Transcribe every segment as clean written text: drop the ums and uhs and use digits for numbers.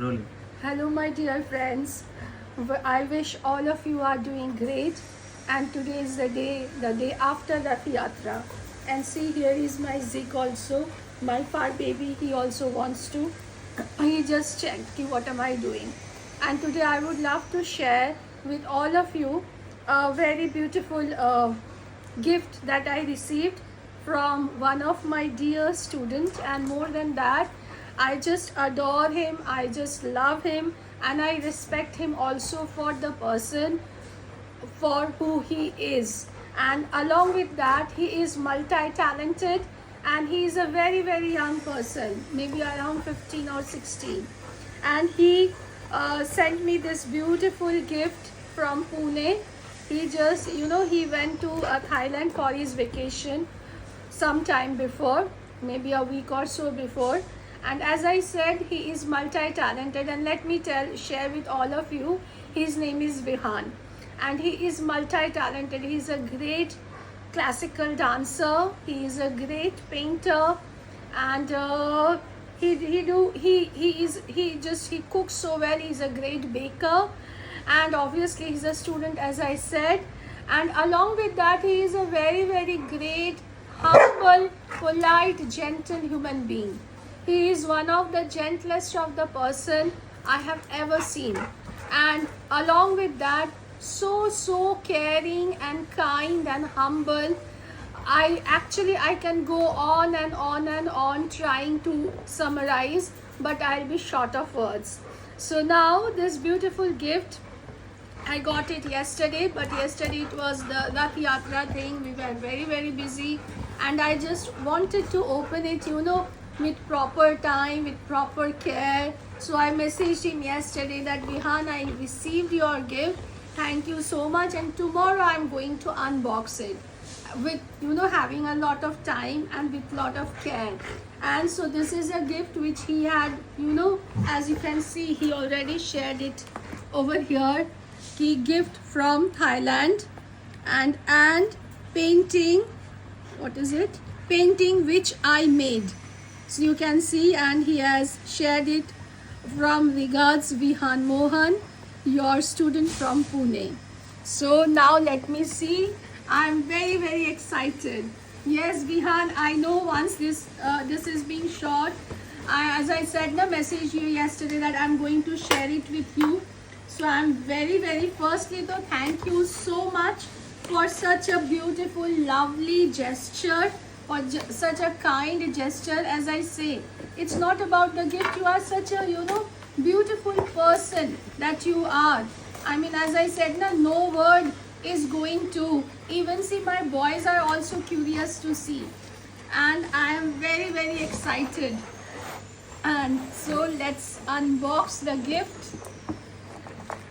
Rolling. Hello, my dear friends. I wish all of you are doing great. And today is the day after Rath Yatra. And see, here is my Zik also, my far baby. He also wants to. He just checked, ki, what am I doing? And today I would love to share with all of you a very beautiful gift that I received from one of my dear students. And more than that, I just adore him, I just love him, and I respect him also for the person for who he is. And along with that, he is multi-talented, and he is a very, very young person, maybe around 15 or 16. And he sent me this beautiful gift from Pune. He just, he went to Thailand for his vacation some time before, maybe a week or so before. And as I said, he is multi-talented, and let me share with all of you, his name is Vihan, and he is multi-talented. He is a great classical dancer, he is a great painter, and he cooks so well. He's a great baker, and obviously he's a student, as I said. And along with that, he is a very, very great, humble, polite, gentle human being. He is one of the gentlest of the person I have ever seen. And along with that, so caring and kind and humble. I can go on and on and on trying to summarize, but I'll be short of words. So now this beautiful gift, I got it yesterday, but yesterday it was the Rath Yatra thing. We were very, very busy, and I just wanted to open it, with proper time, with proper care. So I messaged him yesterday that, Vihan, I received your gift. Thank you so much. And tomorrow I'm going to unbox it with, having a lot of time and with lot of care. And so this is a gift which he had, as you can see, he already shared it over here. He gift from Thailand, and painting, what is it? Painting which I made. So you can see, and he has shared it from regards Vihan Mohan, your student from Pune. So now let me see. I'm very, very excited. Yes, Vihan, I know once this is being shot, as I said, message you yesterday that I'm going to share it with you. So I'm very, very, firstly though, thank you so much for such a beautiful, lovely gesture, or such a kind gesture. As I say, it's not about the gift. You are such a, beautiful person that you are. I mean, as I said, no word is going to, even see, my boys are also curious to see. And I am very, very excited. And so let's unbox the gift.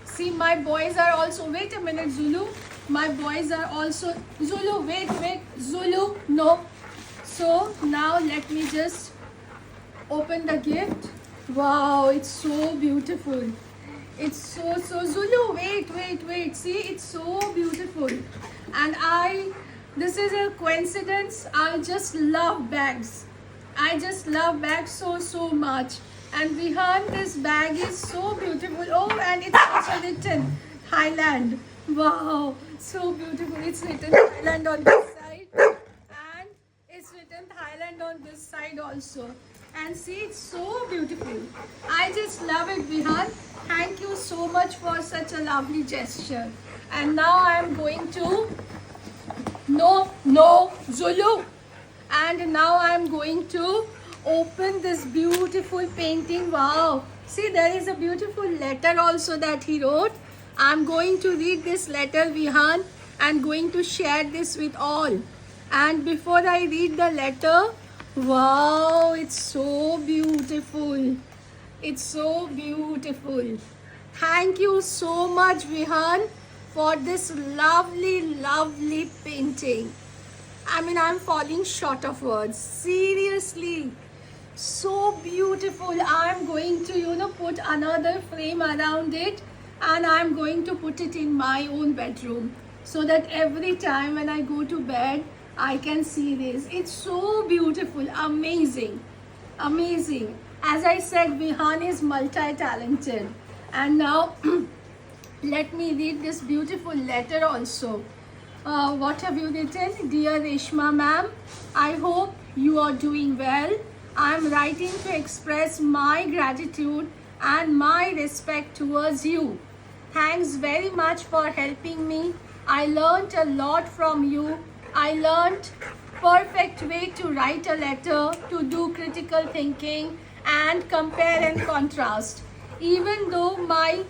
See, my boys are also, wait a minute, Zulu. My boys are also, Zulu, wait, Zulu, no. So now let me just open the gift. Wow, it's so beautiful. It's so, Zulu, wait. See, it's so beautiful. And this is a coincidence. I just love bags. I just love bags so much. And Vihan, this bag is so beautiful. Oh, and it's also written Thailand. Wow, so beautiful. It's written Thailand on this side, and it's written Thailand on this side also. And see, it's so beautiful. I just love it, Vihan. Thank you so much for such a lovely gesture. And now I'm going to, no, Zulu. And now I'm going to open this beautiful painting. Wow, see, there is a beautiful letter also that he wrote. I'm going to read this letter, Vihan, and going to share this with all. And before I read the letter, wow, it's so beautiful. It's so beautiful. Thank you so much, Vihan, for this lovely, lovely painting. I mean, I'm falling short of words. Seriously, so beautiful. I'm going to, put another frame around it, and I'm going to put it in my own bedroom, so that every time when I go to bed, I can see this. It's so beautiful, amazing. As I said, Vihan is multi-talented. And now, let me read this beautiful letter also. What have you written? Dear Reshma ma'am, I hope you are doing well. I am writing to express my gratitude and my respect towards you. Thanks very much for helping me. I learned a lot from you. I learned perfect way to write a letter, to do critical thinking and compare and contrast. Even though my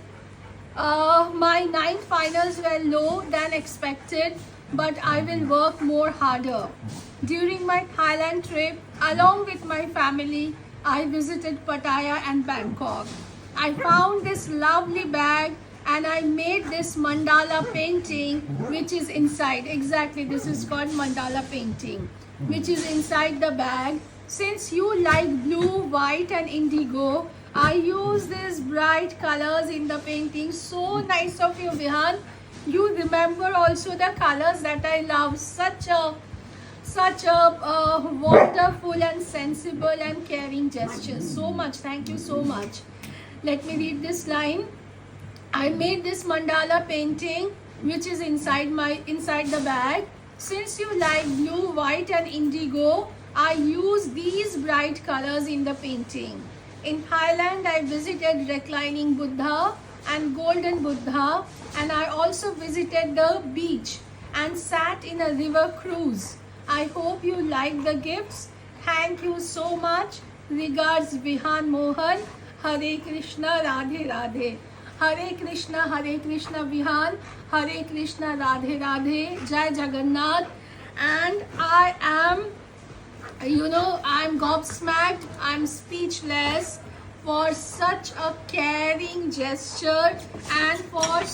ninth finals were low than expected, but I will work more harder. During my Thailand trip, along with my family, I visited Pattaya and Bangkok. I found this lovely bag and I made this mandala painting which is inside. Exactly, this is called mandala painting, which is inside the bag. Since you like blue, white and indigo, I use these bright colors in the painting. So nice of you, Vihan. You remember also the colors that I love. Such a wonderful and sensible and caring gesture. So much. Thank you so much. Let me read this line. I made this mandala painting which is inside the bag. Since you like blue, white and indigo, I use these bright colors in the painting. In Thailand, I visited reclining Buddha and golden Buddha, and I also visited the beach and sat in a river cruise. I hope you like the gifts. Thank you so much. Regards, Vihan Mohan. Hare Krishna, Radhe Radhe. Hare Krishna, Vihan. Hare Krishna, Radhe Radhe. Jai Jagannath. And I am, I'm gobsmacked. I'm speechless for such a caring gesture and for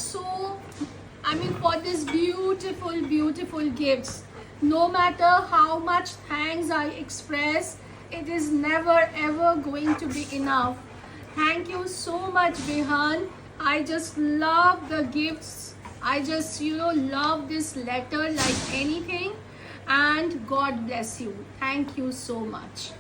for this beautiful gifts. No matter how much thanks I express, it is never ever going to be enough. Thank you so much, Vihan. I just love the gifts. I just, love this letter like anything. And God bless you. Thank you so much.